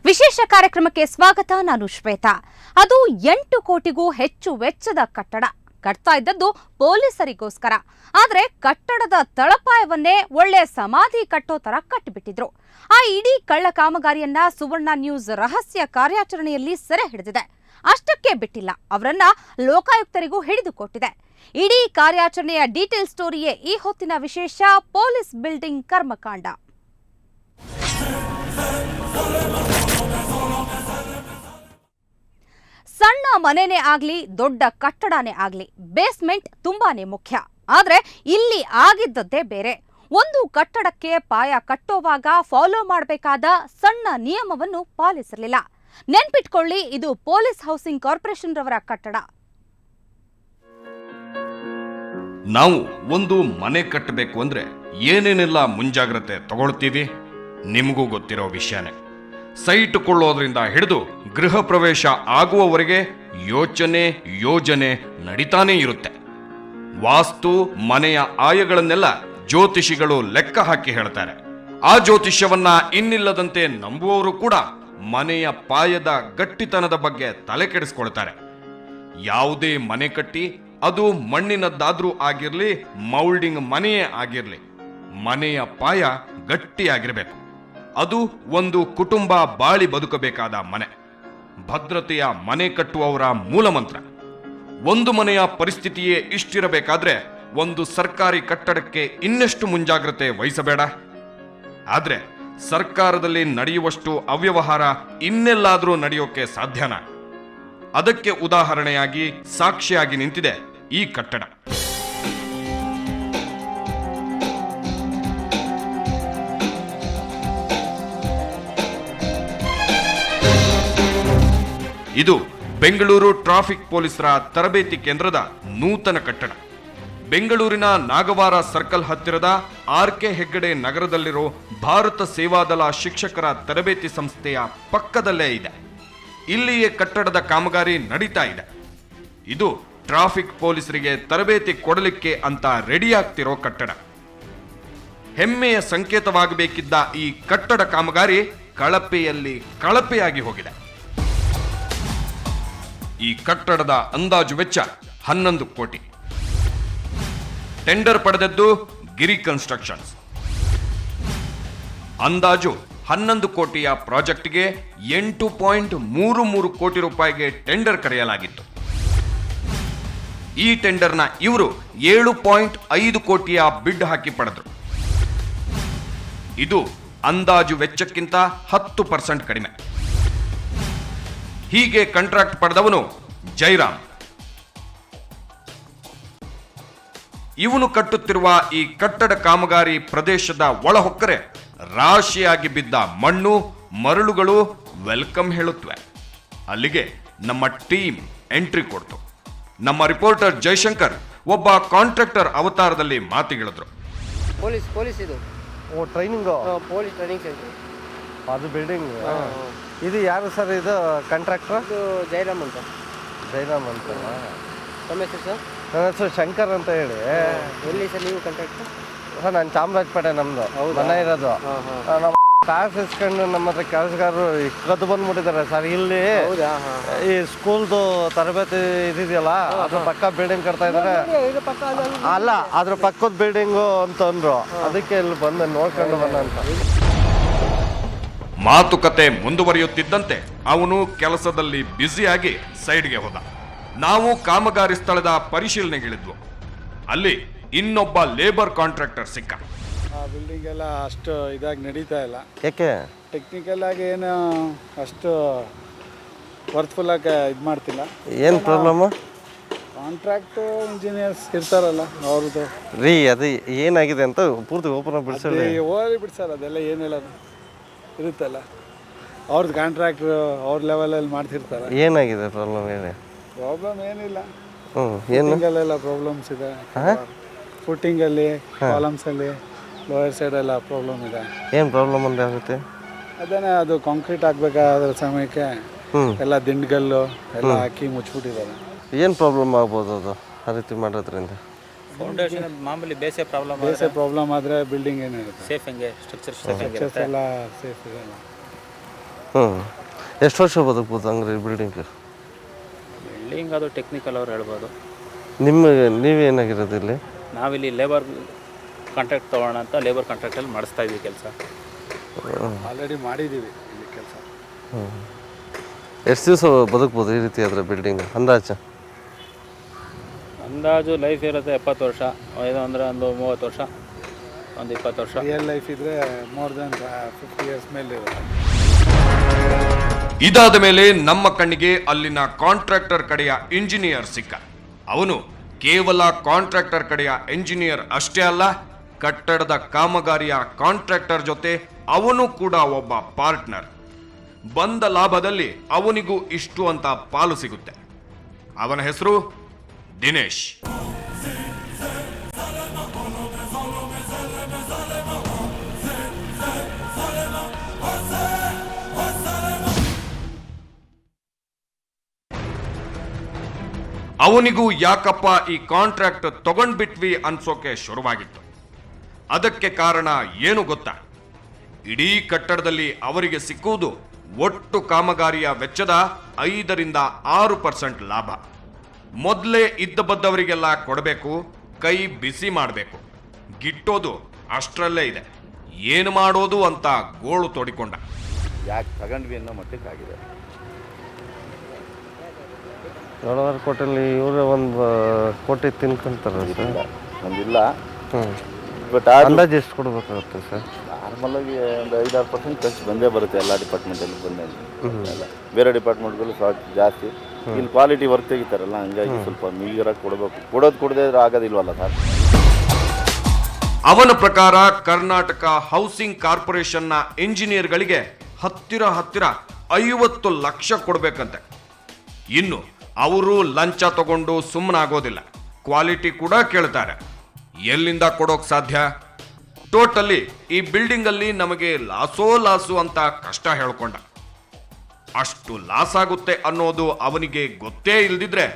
ವಿಶೇಷ ಕಾರ್ಯಕ್ರಮಕ್ಕೆ ಸ್ವಾಗತ. ನಾನು ಶ್ವೇತಾ. ಅದು 8 ಕೋಟಿಗೂ ಹೆಚ್ಚು ವೆಚ್ಚದ ಕಟ್ಟಡ ಕಟ್ತಾ ಇದ್ದದ್ದು ಪೊಲೀಸರಿಗೋಸ್ಕರ. ಆದ್ರೆ ಕಟ್ಟಡದ ತಳಪಾಯವನ್ನೇ ಒಳ್ಳೆ ಸಮಾಧಿ ಕಟ್ಟೋ ತರ ಕಟ್ಟಿಬಿಟ್ಟಿದ್ರು. ಆ ಇಡೀ ಕಳ್ಳ ಕಾಮಗಾರಿಯನ್ನ ಸುವರ್ಣ ನ್ಯೂಸ್ ರಹಸ್ಯ ಕಾರ್ಯಾಚರಣೆಯಲ್ಲಿ ಸೆರೆ ಹಿಡಿದಿದೆ. ಅಷ್ಟಕ್ಕೆ ಬಿಟ್ಟಿಲ್ಲ, ಅವರನ್ನ ಲೋಕಾಯುಕ್ತರಿಗೂ ಹಿಡಿದುಕೊಟ್ಟಿದೆ. ಇಡೀ ಕಾರ್ಯಾಚರಣೆಯ ಡೀಟೇಲ್ ಸ್ಟೋರಿಯೇ ಈ ಹೊತ್ತಿನ ವಿಶೇಷ ಪೊಲೀಸ್ ಬಿಲ್ಡಿಂಗ್ ಕರ್ಮಕಾಂಡ. ಸಣ್ಣ ಮನೆನೇ ಆಗ್ಲಿ ದೊಡ್ಡ ಕಟ್ಟಡನೇ ಆಗ್ಲಿ ಬೇಸ್ಮೆಂಟ್ ತುಂಬಾನೇ ಮುಖ್ಯ. ಆದ್ರೆ ಇಲ್ಲಿ ಆಗಿದ್ದದ್ದೇ ಬೇರೆ. ಒಂದು ಕಟ್ಟಡಕ್ಕೆ ಪಾಯ ಕಟ್ಟೋವಾಗ ಫಾಲೋ ಮಾಡಬೇಕಾದ ಸಣ್ಣ ನಿಯಮವನ್ನು ಪಾಲಿಸಲಿಲ್ಲ. ನೆನ್ಪಿಟ್ಕೊಳ್ಳಿ, ಇದು ಪೊಲೀಸ್ ಹೌಸಿಂಗ್ ಕಾರ್ಪೊರೇಷನ್ ರವರ ಕಟ್ಟಡ. ನಾವು ಒಂದು ಮನೆ ಕಟ್ಟಬೇಕು ಅಂದ್ರೆ ಏನೇನೆಲ್ಲ ಮುಂಜಾಗ್ರತೆ ತಗೊಳ್ತೀವಿ ನಿಮಗೂ ಗೊತ್ತಿರೋ ವಿಷಯನೇ. ಸೈಟ್ ಕೊಳ್ಳೋದ್ರಿಂದ ಹಿಡಿದು ಗೃಹ ಪ್ರವೇಶ ಆಗುವವರೆಗೆ ಯೋಜನೆ ನಡೀತಾನೇ ಇರುತ್ತೆ. ವಾಸ್ತು ಮನೆಯ ಆಯಗಳನ್ನೆಲ್ಲ ಜ್ಯೋತಿಷಿಗಳು ಲೆಕ್ಕ ಹಾಕಿ ಹೇಳ್ತಾರೆ. ಆ ಜ್ಯೋತಿಷ್ಯವನ್ನ ಇನ್ನಿಲ್ಲದಂತೆ ನಂಬುವವರು ಕೂಡ ಮನೆಯ ಪಾಯದ ಗಟ್ಟಿತನದ ಬಗ್ಗೆ ತಲೆ ಕೆಡಿಸ್ಕೊಳ್ತಾರೆ. ಯಾವುದೇ ಮನೆ ಕಟ್ಟಿ ಅದು ಮಣ್ಣಿನದ್ದಾದ್ರೂ ಆಗಿರ್ಲಿ, ಮೌಲ್ಡಿಂಗ್ ಮನೆಯೇ ಆಗಿರ್ಲಿ, ಮನೆಯ ಪಾಯ ಗಟ್ಟಿಯಾಗಿರ್ಬೇಕು. ಅದು ಒಂದು ಕುಟುಂಬ ಬಾಳಿ ಬದುಕಬೇಕಾದ ಮನೆ. ಭದ್ರತೆಯ ಮನೆ ಕಟ್ಟುವವರ ಮೂಲ ಮಂತ್ರ. ಒಂದು ಮನೆಯ ಪರಿಸ್ಥಿತಿಯೇ ಇಷ್ಟಿರಬೇಕಾದ್ರೆ ಒಂದು ಸರ್ಕಾರಿ ಕಟ್ಟಡಕ್ಕೆ ಇನ್ನೆಷ್ಟು ಮುಂಜಾಗ್ರತೆ ವಹಿಸಬೇಡ. ಆದ್ರೆ ಸರ್ಕಾರದಲ್ಲಿ ನಡೆಯುವಷ್ಟು ಅವ್ಯವಹಾರ ಇನ್ನೆಲ್ಲಾದ್ರೂ ನಡೆಯೋಕೆ ಸಾಧ್ಯನಾ? ಅದಕ್ಕೆ ಉದಾಹರಣೆಯಾಗಿ ಸಾಕ್ಷಿಯಾಗಿ ನಿಂತಿದೆ ಈ ಕಟ್ಟಡ. ಇದು ಬೆಂಗಳೂರು ಟ್ರಾಫಿಕ್ ಪೊಲೀಸರ ತರಬೇತಿ ಕೇಂದ್ರದ ನೂತನ ಕಟ್ಟಡ. ಬೆಂಗಳೂರಿನ ನಾಗವಾರ ಸರ್ಕಲ್ ಹತ್ತಿರದ ಆರ್.ಕೆ. ಹೆಗ್ಗಡೆ ನಗರದಲ್ಲಿರೋ ಭಾರತ ಸೇವಾದಳ ಶಿಕ್ಷಕರ ತರಬೇತಿ ಸಂಸ್ಥೆಯ ಪಕ್ಕದಲ್ಲೇ ಇದೆ. ಇಲ್ಲಿಯೇ ಕಟ್ಟಡದ ಕಾಮಗಾರಿ ನಡೀತಾ ಇದೆ. ಇದು ಟ್ರಾಫಿಕ್ ಪೊಲೀಸರಿಗೆ ತರಬೇತಿ ಕೊಡಲಿಕ್ಕೆ ಅಂತ ರೆಡಿ ಆಗ್ತಿರೋ ಕಟ್ಟಡ. ಹೆಮ್ಮೆಯ ಸಂಕೇತವಾಗಬೇಕಿದ್ದ ಈ ಕಟ್ಟಡ ಕಾಮಗಾರಿ ಕಳಪೆಯಲ್ಲಿ ಕಳಪೆಯಾಗಿ ಹೋಗಿದೆ. ಈ ಕಟ್ಟಡದ ಅಂದಾಜು ವೆಚ್ಚ 11 ಕೋಟಿ. ಟೆಂಡರ್ ಪಡೆದದ್ದು ಗಿರಿ ಕನ್ಸ್ಟ್ರಕ್ಷನ್ಸ್. ಅಂದಾಜು 11 ಕೋಟಿಯ ಪ್ರಾಜೆಕ್ಟ್ಗೆ 8.33 ಕೋಟಿ ರೂಪಾಯಿಗೆ ಟೆಂಡರ್ ಕರೆಯಲಾಗಿತ್ತು. ಈ ಟೆಂಡರ್ನ ಇವರು 7.5 ಕೋಟಿಯ ಬಿಡ್ ಹಾಕಿ ಪಡೆದರು. ಇದು ಅಂದಾಜು ವೆಚ್ಚಕ್ಕಿಂತ 10% ಕಡಿಮೆ. ಹೀಗೆ ಕಾಂಟ್ರಾಕ್ಟ್ ಪಡೆದವನು ಜೈರಾಮ್. ಇವನು ಕಟ್ಟುತ್ತಿರುವ ಈ ಕಟ್ಟಡ ಕಾಮಗಾರಿ ಪ್ರದೇಶದ ಒಳಹೊಕ್ಕರೆ ರಾಶಿಯಾಗಿ ಬಿದ್ದ ಮಣ್ಣು ಮರಳುಗಳು ವೆಲ್ಕಮ್ ಹೇಳುತ್ತವೆ. ಅಲ್ಲಿಗೆ ನಮ್ಮ ಟೀಮ್ ಎಂಟ್ರಿ ಕೊಡ್ತು. ನಮ್ಮ ರಿಪೋರ್ಟರ್ ಜಯಶಂಕರ್ ಒಬ್ಬ ಕಾಂಟ್ರಾಕ್ಟರ್ ಅವತಾರದಲ್ಲಿ ಮಾತಿಗಿಳಿದ್ರು. ಪೊಲೀಸ್ ಇದು ಟ್ರೈನಿಂಗ್ ಪೊಲೀಸ್ ಟ್ರೈನಿಂಗ್ ಸೆಂಟರ್. ಅದು ಬಿಲ್ಡಿಂಗ್. ಇದು ಯಾರು ಸರ್? ಇದು ಕಾಂಟ್ರಾಕ್ಟರ್? ಇದು ಜೈರಾಮ್ ಅಂತ. ಜೈರಾಮ್ ಅಂತ. ತಮ್ಮ ಹೆಸರು ಸರ್? ನನ್ನ ಹೆಸರು ಶಂಕರ್ ಅಂತ ಹೇಳಿ. ಎಲ್ಲಿ ಸರ್ ನೀವು ಕಾಂಟ್ರಾಕ್ಟರ್? ಸರ್ ನಾನು ಚಾಮರಾಜಪೇಟೆ, ನಮ್ಮದು ಮನೆ ಇರೋದು. ನಮ್ಮ ಕಾಸು ಇಸ್ಕೊಂಡು ನಮ್ಮ ಹತ್ರ ಕೆಲಸಗಾರರು ಕದ್ದು ಬಂದ್ಬಿಟ್ಟಿದ್ದಾರೆ ಸರ್. ಇಲ್ಲಿ ಈ ಸ್ಕೂಲ್ದು ತರಬೇತಿ ಇದೆಯಲ್ಲ, ಅದ್ರ ಪಕ್ಕ ಬಿಲ್ಡಿಂಗ್ ಕಟ್ತಾ ಇದ್ದಾರೆ. ಅಲ್ಲ, ಅದ್ರ ಪಕ್ಕದ ಬಿಲ್ಡಿಂಗು ಅಂತಂದ್ರು. ಅದಕ್ಕೆ ಇಲ್ಲಿ ಬಂದು ನೋಡ್ಕೊಂಡು ಬಂದ ಅಂತ. ಮಾತುಕತೆ ಮುಂದುವರಿಯುತ್ತಿದ್ದಂತೆ ಅವನು ಕೆಲಸದಲ್ಲಿ ಬ್ಯುಸಿಯಾಗಿ ಸೈಡ್ಗೆ ಹೋದ. ನಾವು ಕಾಮಗಾರಿ ಸ್ಥಳದ ಪರಿಶೀಲನೆಗಿಳಿದ್ವು. ಅಲ್ಲಿ ಇನ್ನೊಬ್ಬ ಲೇಬರ್ ಕಾಂಟ್ರಾಕ್ಟರ್ ಸಿಕ್ಕ. ಆ ಬಿಲ್ಡಿಂಗ್ ಎಲ್ಲ ಅಷ್ಟು ಇದಾಗಿ ನಡೀತಾ ಇಲ್ಲ. ಯಾಕೆ? ಟೆಕ್ನಿಕಲ್ ಆಗಿ ಏನು ಅಷ್ಟು ವರ್ತ್ಫುಲ್ ಆಗಿ ಇದು ಮಾಡ್ತಿಲ್ಲ. ಏನು ಪ್ರಾಬ್ಲಮ್? ಕಾಂಟ್ರಾಕ್ಟ್ ಇಂಜಿನಿಯರ್ಸ್ ಇರ್ತಾರಲ್ಲ ಅವ್ರದ್ದು ರೀ, ಅದು ಏನಾಗಿದೆ ಅಂತ ಪೂರ್ತಿ ಓಪನ್ ಆಗಿ ಬಿಡಿಸೋದು. ಹೋಗಿ ಬಿಡ್ಸಲ್ಲ, ಅದೆಲ್ಲ ಏನು ಹೇಳೋದು ಇರುತ್ತಲ್ಲ. ಅವ್ರದ್ದು ಕಾಂಟ್ರಾಕ್ಟ್ರು ಅವ್ರ ಲೆವೆಲಲ್ಲಿ ಮಾಡ್ತಿರ್ತಾರೆ. ಏನಾಗಿದೆ ಪ್ರಾಬ್ಲಮ್? ಹೇಳಿ. ಪ್ರಾಬ್ಲಮ್ ಏನಿಲ್ಲ. ಏನು ಫುಟಿಂಗಲ್ಲೆಲ್ಲ ಪ್ರಾಬ್ಲಮ್ಸ್ ಇದೆ. ಫುಟಿಂಗಲ್ಲಿ, ಕಾಲಮ್ಸಲ್ಲಿ, ಲೋಯರ್ ಸೈಡೆಲ್ಲ ಪ್ರಾಬ್ಲಮ್ ಇದೆ. ಏನು ಪ್ರಾಬ್ಲಮ್ ಅಂದ್ರೆ ಆಗುತ್ತೆ? ಅದೇನೇ, ಅದು ಕಾಂಕ್ರೀಟ್ ಆಗಬೇಕಾದ್ರ ಸಮಯಕ್ಕೆ ಎಲ್ಲ ದಿಂಡ್ಗಲ್ಲು ಎಲ್ಲ ಹಾಕಿ ಮುಚ್ಚಿಬಿಟ್ಟಿದ್ದಾರೆ. ಏನು ಪ್ರಾಬ್ಲಮ್ ಆಗ್ಬೋದು ಅದು ಆ ರೀತಿ ಮಾಡೋದ್ರಿಂದ? ಫೌಂಡೇಶನ್ ಮಾಮೂಲಿ ಬೇಸೇ ಪ್ರಾಬ್ಲಮ್ ಆದರೆ ಬಿಲ್ಡಿಂಗ್ ಏನಿರುತ್ತೆ ಸೇಫ್ ಹೆಂಗೆ ಸ್ಟ್ರಕ್ಚರ್ಸ್ ಎಲ್ಲ ಸೇಫ್ ಇದೆ. ಹ್ಞೂ ಎಷ್ಟು ವರ್ಷ ಬದುಕ್ಬೋದು ಹಂಗ್ರಿ ಬಿಲ್ಡಿಂಗ್? ಬಿಲ್ಡಿಂಗ್ ಅದು ಟೆಕ್ನಿಕಲ್ ಅವ್ರು ಹೇಳ್ಬೋದು. ನೀವೇನಾಗಿರೋದು ಇಲ್ಲಿ? ನಾವಿಲ್ಲಿ ಲೇಬರ್ ಕಾಂಟ್ರಾಕ್ಟ್ ತೊಗೊಳ್ಳೋಣ ಅಂತ ಲೇಬರ್ ಕಾಂಟ್ರಾಕ್ಟಲ್ಲಿ ಮಾಡಿಸ್ತಾ ಇದ್ವಿ ಕೆಲಸ. ಆಲ್ರೆಡಿ ಮಾಡಿದ್ದೀವಿ ಇಲ್ಲಿ ಕೆಲಸ. ಎಷ್ಟು ದಿವಸ ಬದುಕ್ಬೋದು ಈ ರೀತಿ ಆದರೆ ಬಿಲ್ಡಿಂಗ್ ಅಂದಾಜು ಲೈಫ್ ಇರುತ್ತೆ 70 ವರ್ಷ, ಇದು ಅಂದರೆ ಒಂದು 30 ವರ್ಷ, ಒಂದು 20 ವರ್ಷ. ರಿಯಲ್ ಲೈಫ್ ಇದ್ದರೆ ಮೋರ್ ದೆನ್ 50 ಇಯರ್ಸ್ ಮೇಲೆ ಇರುತ್ತೆ. ಇದಾದ ಮೇಲೆ ನಮ್ಮ ಕಣ್ಣಿಗೆ ಅಲ್ಲಿನ ಕಾಂಟ್ರಾಕ್ಟರ್ ಕಡೆಯ ಇಂಜಿನಿಯರ್ ಸಿಕ್ಕ. ಅವನು ಕೇವಲ ಕಾಂಟ್ರಾಕ್ಟರ್ ಕಡೆಯ ಇಂಜಿನಿಯರ್ ಅಷ್ಟೇ ಅಲ್ಲ, ಕಟ್ಟಡದ ಕಾಮಗಾರಿಯ ಕಾಂಟ್ರಾಕ್ಟರ್ ಜೊತೆ ಅವನು ಕೂಡ ಒಬ್ಬ ಪಾರ್ಟ್ನರ್. ಬಂದ ಲಾಭದಲ್ಲಿ ಅವನಿಗೂ ಇಷ್ಟು ಅಂತ ಪಾಲು ಸಿಗುತ್ತೆ. ಅವನ ಹೆಸರು ದಿನೇಶ್. ಅವನಿಗೂ ಯಾಕಪ್ಪ ಈ ಕಾಂಟ್ರಾಕ್ಟ್ ತಗೊಂಡ್ಬಿಟ್ವಿ ಅನ್ಸೋಕೆ ಶುರುವಾಗಿತ್ತು. ಅದಕ್ಕೆ ಕಾರಣ ಏನು ಗೊತ್ತಾ? ಇಡೀ ಕಟ್ಟಡದಲ್ಲಿ ಅವರಿಗೆ ಸಿಕ್ಕುವುದು ಒಟ್ಟು ಕಾಮಗಾರಿಯ ವೆಚ್ಚದ 5% 6% ಲಾಭ. ಮೊದಲೇ ಇದ್ದ ಬದ್ದವರಿಗೆಲ್ಲ ಕೊಡಬೇಕು, ಕೈ ಬಿಸಿ ಮಾಡಬೇಕು. ಗಿಟ್ಟೋದು ಅಷ್ಟರಲ್ಲೇ ಇದೆ. ಏನು ಮಾಡೋದು ಅಂತ ಗೋಳು ತೋಡಿಕೊಂಡ. ಯಾಕೆ ತಗೊಂಡ್ವಿ ಅನ್ನೋ ಮಟ್ಟಕ್ಕೆ ಆಗಿದೆ. 7 ಕೋಟಿಯಲ್ಲಿ ಇವರೇ 1 ಕೋಟಿ ತಿನ್ಕೊಂತಾರೆ ಸರ್. ಒಂದಿಲ್ಲ. ಬಟ್ ಅಂದಾಜು ಎಷ್ಟು ಕೊಡಬೇಕಾಗುತ್ತೆ ಸರ್? ನಾರ್ಮಲಾಗಿ ಒಂದು 5-6% ಖರ್ಚು ಬಂದೇ ಬರುತ್ತೆ ಎಲ್ಲ ಡಿಪಾರ್ಟ್ಮೆಂಟಲ್ಲಿ ಬಂದಲ್ಲಿ. ಬೇರೆ ಡಿಪಾರ್ಟ್ಮೆಂಟ್ಗಳು ಸ್ವಲ್ಪ ಜಾಸ್ತಿ. ಇಲ್ಲಿ ಕ್ವಾಲಿಟಿ ವರ್ಕ್ ತೆಗಿತಾರಲ್ಲ, ಹಂಗಾಗಿ ಸ್ವಲ್ಪ ಮೀಗರಾಗಿ ಕೊಡಬೇಕು. ಕೊಡದೇ ಆಗೋದಿಲ್ವಲ್ಲ ಸರ್. ಅವನ ಪ್ರಕಾರ ಕರ್ನಾಟಕ ಹೌಸಿಂಗ್ ಕಾರ್ಪೊರೇಷನ್ನ ಇಂಜಿನಿಯರ್ಗಳಿಗೆ ಹತ್ತಿರ 50 ಲಕ್ಷ ಕೊಡ್ಬೇಕಂತೆ. ಇನ್ನು ಅವರು ಲಂಚ ತಗೊಂಡು ಸುಮ್ಮನಾಗೋದಿಲ್ಲ, ಕ್ವಾಲಿಟಿ ಕೂಡ ಕೇಳ್ತಾರೆ. ಎಲ್ಲಿಂದ ಕೊಡೋಕ್ ಸಾಧ್ಯ? ಟೋಟಲಿ ಈ ಬಿಲ್ಡಿಂಗ್ ಅಲ್ಲಿ ನಮಗೆ ಲಾಸು ಅಂತ ಕಷ್ಟ ಹೇಳ್ಕೊಂಡ. ಅಷ್ಟು ಲಾಸ್ ಆಗುತ್ತೆ ಅನ್ನೋದು ಅವನಿಗೆ ಗೊತ್ತೇ ಇಲ್ದಿದ್ರೆ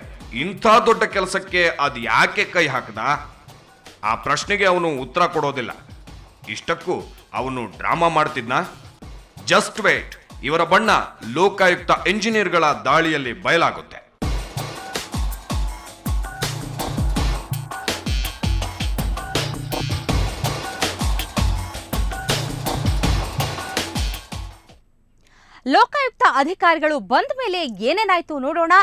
ಇಂಥ ದೊಡ್ಡ ಕೆಲಸಕ್ಕೆ ಅದು ಯಾಕೆ ಕೈ ಹಾಕದ? ಆ ಪ್ರಶ್ನೆಗೆ ಅವನು ಉತ್ತರ ಕೊಡೋದಿಲ್ಲ. ಇಷ್ಟಕ್ಕೂ ಅವನು ಡ್ರಾಮಾ ಮಾಡ್ತಿದ್ನ. ಜಸ್ಟ್ ವೇಟ್, ಇವರ ಬಣ್ಣ ಲೋಕಾಯುಕ್ತ ಇಂಜಿನಿಯರ್ಗಳ ದಾಳಿಯಲ್ಲಿ ಬಯಲಾಗುತ್ತೆ. ಲೋಕಾಯುಕ್ತ ಅಧಿಕಾರಿಗಳು ಬಂದ ಮೇಲೆ ಏನೇನಾಯ್ತು ನೋಡೋಣ.